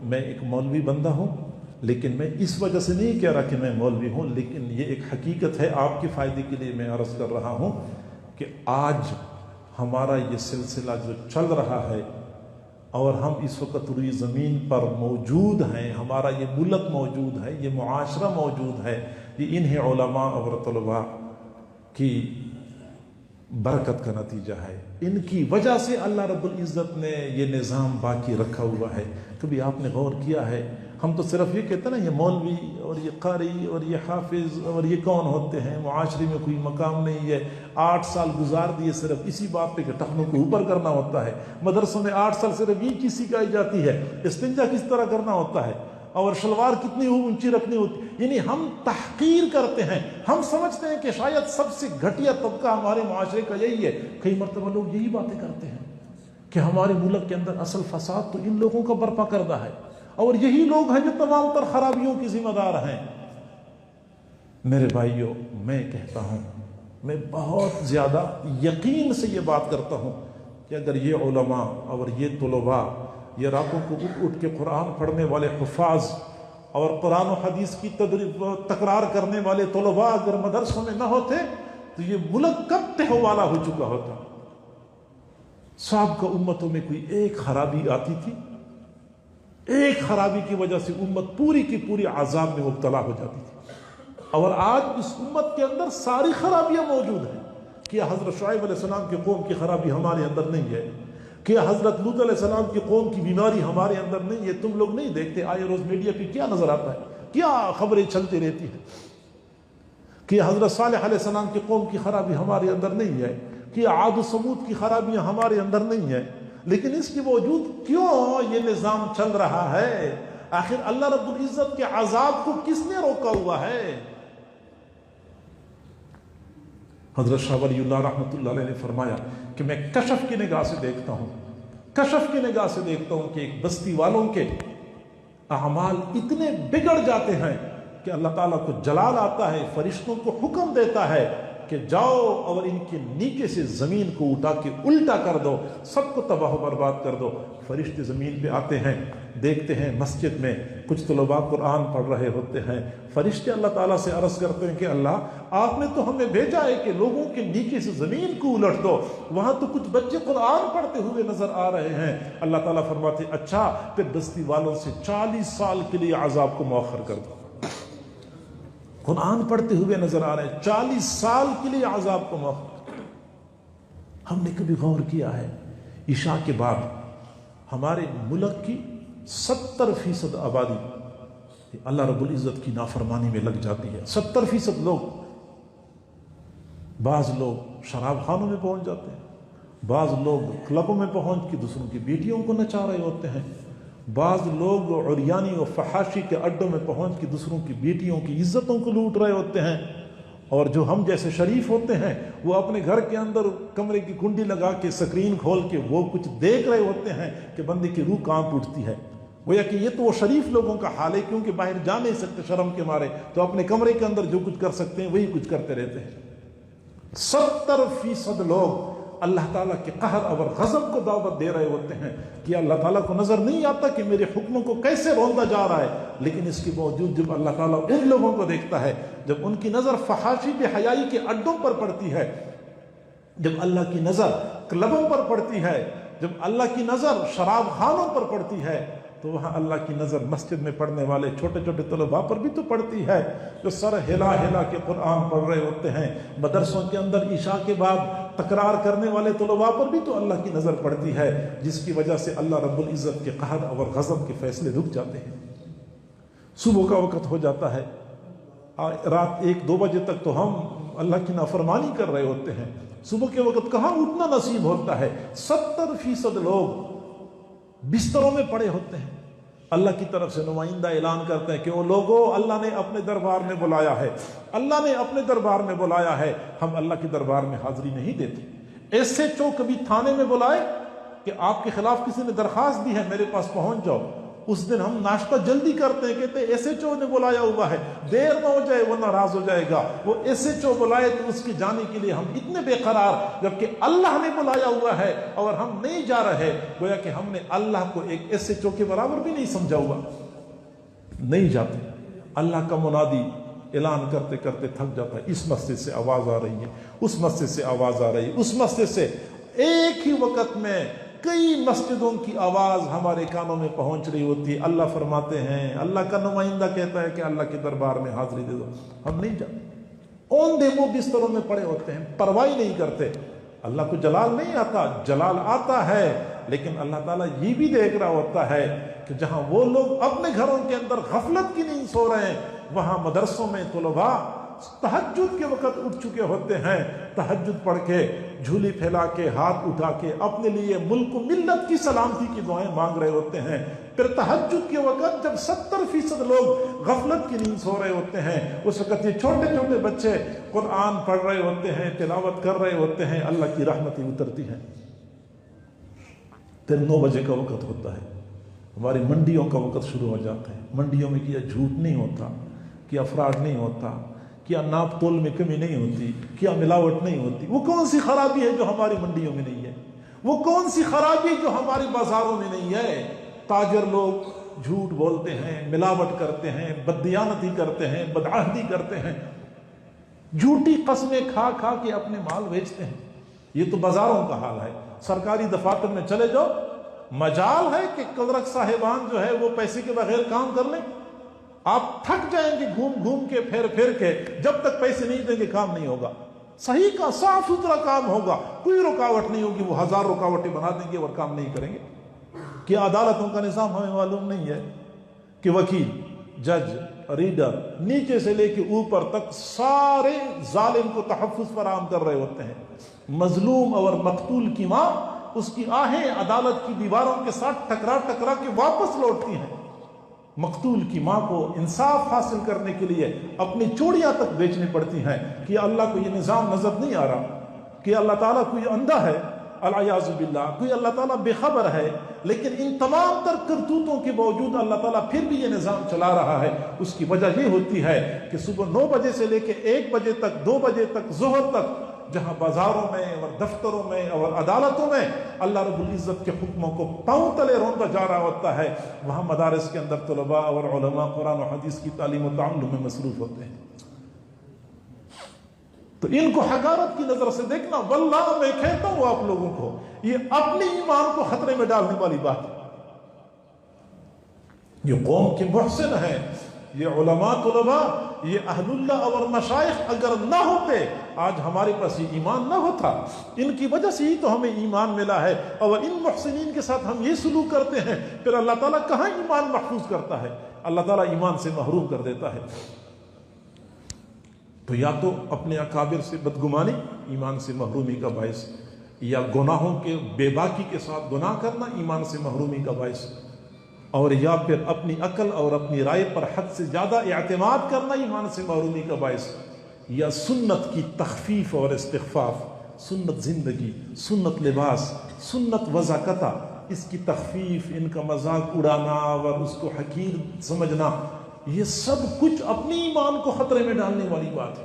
میں ایک مولوی بندہ ہوں، لیکن میں اس وجہ سے نہیں کہہ رہا کہ میں مولوی ہوں، لیکن یہ ایک حقیقت ہے، آپ کے فائدے کے لیے میں عرض کر رہا ہوں کہ آج ہمارا یہ سلسلہ جو چل رہا ہے اور ہم اس وقت روئی زمین پر موجود ہیں، ہمارا یہ ملک موجود ہے، یہ معاشرہ موجود ہے، یہ انہیں علماء اور طلباء کی برکت کا نتیجہ ہے۔ ان کی وجہ سے اللہ رب العزت نے یہ نظام باقی رکھا ہوا ہے۔ کبھی آپ نے غور کیا ہے؟ ہم تو صرف یہ کہتے ہیں نا یہ مولوی اور یہ قاری اور یہ حافظ اور یہ کون ہوتے ہیں، معاشرے میں کوئی مقام نہیں ہے، 8 سال گزار دیے صرف اسی بات پہ کہ ٹخنوں کو اوپر کرنا ہوتا ہے، مدرسوں میں 8 سال صرف یہ چیز سکھائی جاتی ہے، استنجا کس طرح کرنا ہوتا ہے اور شلوار کتنی اونچی رکھنی ہوتی، یعنی ہم تحقیر کرتے ہیں۔ ہم سمجھتے ہیں کہ شاید سب سے گھٹیا طبقہ ہمارے معاشرے کا یہی ہے۔ کئی مرتبہ لوگ یہی باتیں کرتے ہیں کہ ہمارے ملک کے اندر اصل فساد تو ان لوگوں کا برپا کردہ ہے اور یہی لوگ ہیں جو تمام تر خرابیوں کی ذمہ دار ہیں۔ میرے بھائیوں، میں کہتا ہوں، میں بہت زیادہ یقین سے یہ بات کرتا ہوں کہ اگر یہ علماء اور یہ طلباء، یہ راتوں کو اٹھ اٹھ کے قرآن پڑھنے والے حفاظ اور قرآن و حدیث کی تکرار کرنے والے طلباء اگر مدرسوں میں نہ ہوتے تو یہ ملک کب تہوالا ہو چکا ہوتا۔ سابقہ امتوں میں کوئی ایک خرابی آتی تھی، ایک خرابی کی وجہ سے امت پوری کی پوری عذاب میں مبتلا ہو جاتی تھی، اور آج اس امت کے اندر ساری خرابیاں موجود ہیں۔ کیا حضرت شعیب علیہ السلام کی قوم کی خرابی ہمارے اندر نہیں ہے؟ کیا حضرت لوط علیہ السلام کی قوم کی بیماری ہمارے اندر نہیں ہے؟ تم لوگ نہیں دیکھتے آئے روز میڈیا پہ کیا نظر آتا ہے، کیا خبریں چلتی رہتی ہیں؟ کیا حضرت صالح علیہ السلام کی قوم کی خرابی ہمارے اندر نہیں ہے؟ کیا عاد و سمود کی خرابیاں ہمارے اندر نہیں ہیں؟ لیکن اس کے باوجود کیوں یہ نظام چل رہا ہے؟ آخر اللہ رب العزت کے عذاب کو کس نے روکا ہوا ہے؟ حضرت شاہ ولی اللہ رحمۃ اللہ علیہ نے فرمایا کہ میں کشف کی نگاہ سے دیکھتا ہوں، کشف کی نگاہ سے دیکھتا ہوں کہ ایک بستی والوں کے اعمال اتنے بگڑ جاتے ہیں کہ اللہ تعالیٰ کو جلال آتا ہے، فرشتوں کو حکم دیتا ہے کہ جاؤ اور ان کے نیچے سے زمین کو اٹھا کے الٹا کر دو، سب کو تباہ و برباد کر دو۔ فرشتے زمین پہ آتے ہیں، دیکھتے ہیں مسجد میں کچھ طلباء قرآن پڑھ رہے ہوتے ہیں، فرشتے اللہ تعالیٰ سے عرض کرتے ہیں کہ اللہ آپ نے تو ہمیں بھیجا ہے کہ لوگوں کے نیچے سے زمین کو الٹ دو، وہاں تو کچھ بچے قرآن پڑھتے ہوئے نظر آ رہے ہیں۔ اللہ تعالیٰ فرماتے اچھا پھر بستی والوں سے 40 سال کے لیے عذاب کو مؤخر کر دو۔ قرآن پڑھتے ہوئے نظر آ رہے ہیں، 40 سال کے لیے عذاب کو مؤخر۔ ہم نے کبھی غور کیا ہے عشاء کے بعد ہمارے ملک کی 70% آبادی اللہ رب العزت کی نافرمانی میں لگ جاتی ہے۔ 70% لوگ، بعض لوگ شراب خانوں میں پہنچ جاتے ہیں، بعض لوگ کلبوں میں پہنچ کے دوسروں کی بیٹیوں کو نچا رہے ہوتے ہیں، بعض لوگ عریانی و فحاشی کے اڈوں میں پہنچ کے دوسروں کی بیٹیوں کی عزتوں کو لوٹ رہے ہوتے ہیں، اور جو ہم جیسے شریف ہوتے ہیں وہ اپنے گھر کے اندر کمرے کی کنڈی لگا کے سکرین کھول کے وہ کچھ دیکھ رہے ہوتے ہیں کہ بندے کی روح کانپ اٹھتی ہے۔ گویا کہ یہ تو وہ شریف لوگوں کا حال ہے، کیونکہ باہر جا نہیں سکتے شرم کے مارے، تو اپنے کمرے کے اندر جو کچھ کر سکتے ہیں وہی کچھ کرتے رہتے ہیں۔ 70% لوگ اللہ تعالیٰ کے قہر اور غضب کو دعوت دے رہے ہوتے ہیں کہ اللہ تعالیٰ کو نظر نہیں آتا کہ میرے حکموں کو کیسے روندا جا رہا ہے، لیکن اس کے باوجود جب اللہ تعالیٰ ان لوگوں کو دیکھتا ہے، جب ان کی نظر فحاشی بے حیائی کے اڈوں پر پڑتی ہے، جب اللہ کی نظر کلبوں پر پڑتی ہے، جب اللہ کی نظر شراب خانوں پر پڑتی ہے، تو وہاں اللہ کی نظر مسجد میں پڑھنے والے چھوٹے چھوٹے طلباء پر بھی تو پڑتی ہے، جو سر ہلا ہلا کے قرآن پڑھ رہے ہوتے ہیں۔ مدرسوں کے اندر عشاء کے بعد تکرار کرنے والے طلباء پر بھی تو اللہ کی نظر پڑتی ہے، جس کی وجہ سے اللہ رب العزت کے قہر اور غضب کے فیصلے رک جاتے ہیں۔ صبح کا وقت ہو جاتا ہے، رات 1-2 بجے تک تو ہم اللہ کی نافرمانی کر رہے ہوتے ہیں، صبح کے وقت کہاں اٹھنا نصیب ہوتا ہے۔ 70% لوگ بستروں میں پڑے ہوتے ہیں۔ اللہ کی طرف سے نمائندہ اعلان کرتے ہیں کہ وہ لوگوں اللہ نے اپنے دربار میں بلایا ہے، اللہ نے اپنے دربار میں بلایا ہے، ہم اللہ کے دربار میں حاضری نہیں دیتے۔ ایسے چو کبھی تھانے میں بلائے کہ آپ کے خلاف کسی نے درخواست دی ہے، میرے پاس پہنچ جاؤ، اس دن ہم ناشتہ جلدی کرتے ہیں، کہتے ہیں ایس ایچ او نے بلایا ہوا ہے، دیر نہ ہو جائے وہ ناراض ہو جائے گا، وہ ایس ایچ او بلائے تو اس کے جانے کے لیے ہم اتنے بے قرار، جبکہ اللہ نے بلایا ہوا ہے اور ہم نہیں جا رہے، گویا کہ ہم نے اللہ کو ایک ایس ایچ او کے برابر بھی نہیں سمجھا ہوا، نہیں جاتے۔ اللہ کا منادی اعلان کرتے کرتے تھک جاتا ہے، اس مسجد سے آواز آ رہی ہے، اس مسجد سے آواز آ رہی ہے، اس مسجد سے، ایک ہی وقت میں کئی مسجدوں کی آواز ہمارے کانوں میں پہنچ رہی ہوتی ہے۔ اللہ فرماتے ہیں، اللہ کا نمائندہ کہتا ہے کہ اللہ کے دربار میں حاضری دے دو، ہم نہیں جاتے، اوندھے منہ بستروں میں پڑے ہوتے ہیں، پرواہ نہیں کرتے۔ اللہ کو جلال نہیں آتا، جلال آتا ہے، لیکن اللہ تعالیٰ یہ بھی دیکھ رہا ہوتا ہے کہ جہاں وہ لوگ اپنے گھروں کے اندر غفلت کی نیند سو رہے ہیں، وہاں مدرسوں میں طلباء تہجد کے وقت اٹھ چکے ہوتے ہیں، تہجد پڑھ کے، جھولی پھیلا کے، ہاتھ اٹھا کے اپنے لیے، ملک و ملت کی سلامتی کی دعائیں مانگ رہے ہوتے ہیں۔ پھر تہجد کے وقت جب 70% لوگ غفلت کی نیند سو رہے ہوتے ہیں، اس وقت یہ چھوٹے چھوٹے بچے قرآن پڑھ رہے ہوتے ہیں، تلاوت کر رہے ہوتے ہیں، اللہ کی رحمتیں اترتی ہیں۔ پھر 9 بجے کا وقت ہوتا ہے، ہماری منڈیوں کا وقت شروع ہو جاتا ہے۔ منڈیوں میں کیا جھوٹ نہیں ہوتا، کیا فراڈ نہیں ہوتا، کیا ناپ تول میں کمی نہیں ہوتی، کیا ملاوٹ نہیں ہوتی۔ وہ کون سی خرابی ہے جو ہماری منڈیوں میں نہیں ہے؟ وہ کون سی خرابی جو ہماری بازاروں میں نہیں ہے؟ تاجر لوگ جھوٹ بولتے ہیں، ملاوٹ کرتے ہیں، بددیانتی کرتے ہیں، بدعہدی کرتے ہیں، جھوٹی قسمیں کھا کھا کے اپنے مال بیچتے ہیں۔ یہ تو بازاروں کا حال ہے۔ سرکاری دفاتر میں چلے جاؤ، مجال ہے کہ کلرک صاحبان جو ہے وہ پیسے کے بغیر کام کر لیں؟ آپ تھک جائیں گے گھوم گھوم کے، پھر پھر کے، جب تک پیسے نہیں دیں گے کام نہیں ہوگا۔ صحیح کا صاف ستھرا کام ہوگا، کوئی رکاوٹ نہیں ہوگی، وہ 1000 رکاوٹیں بنا دیں گے اور کام نہیں کریں گے۔ کیا عدالتوں کا نظام ہمیں معلوم نہیں ہے کہ وکیل، جج، ریڈر، نیچے سے لے کے اوپر تک سارے ظالم کو تحفظ فراہم کر رہے ہوتے ہیں؟ مظلوم اور مقتول کی ماں، اس کی آہیں عدالت کی دیواروں کے ساتھ ٹکرا ٹکرا کے واپس لوٹتی ہیں۔ مقتول کی ماں کو انصاف حاصل کرنے کے لیے اپنی چوڑیاں تک بیچنی پڑتی ہیں۔ کہ اللہ کو یہ نظام نظر نہیں آ رہا کہ اللہ تعالیٰ کوئی اندھا ہے، العیاذ باللہ، کوئی اللہ تعالیٰ بے خبر ہے؟ لیکن ان تمام تر کرتوتوں کے باوجود اللہ تعالیٰ پھر بھی یہ نظام چلا رہا ہے۔ اس کی وجہ یہ ہوتی ہے کہ صبح 9 بجے سے لے کے 1 بجے تک، 2 بجے تک، ظہر تک، جہاں بازاروں میں اور دفتروں میں اور عدالتوں میں اللہ رب العزت کے حکموں کو پاؤں تلے روندا جا رہا ہوتا ہے، وہاں مدارس کے اندر طلباء اور علماء قرآن و حدیث کی تعلیم و تعلم میں مصروف ہوتے ہیں۔ تو ان کو حقارت کی نظر سے دیکھنا، واللہ میں کہتا ہوں آپ لوگوں کو، یہ اپنی ایمان کو خطرے میں ڈالنے والی بات ہے۔ یہ قوم کے محسن ہیں، یہ علماء طلباء، یہ اہل اللہ اور مشائخ اگر نہ ہوتے، آج ہمارے پاس یہ ایمان نہ ہوتا۔ ان کی وجہ سے ہی تو ہمیں ایمان ملا ہے، اور ان محسنین کے ساتھ ہم یہ سلوک کرتے ہیں، پھر اللہ تعالیٰ کہاں ایمان محفوظ کرتا ہے؟ اللہ تعالیٰ ایمان سے محروم کر دیتا ہے۔ تو یا تو اپنے اکابر سے بدگمانی ایمان سے محرومی کا باعث، یا گناہوں کے بے باکی کے ساتھ گناہ کرنا ایمان سے محرومی کا باعث، اور یا پھر اپنی عقل اور اپنی رائے پر حد سے زیادہ اعتماد کرنا ایمان سے محرومی کا باعث، یا سنت کی تخفیف اور استخفاف، سنت زندگی، سنت لباس، سنت وضاقتہ، اس کی تخفیف، ان کا مذاق اڑانا اور اس کو حقیر سمجھنا، یہ سب کچھ اپنی ایمان کو خطرے میں ڈالنے والی بات ہے۔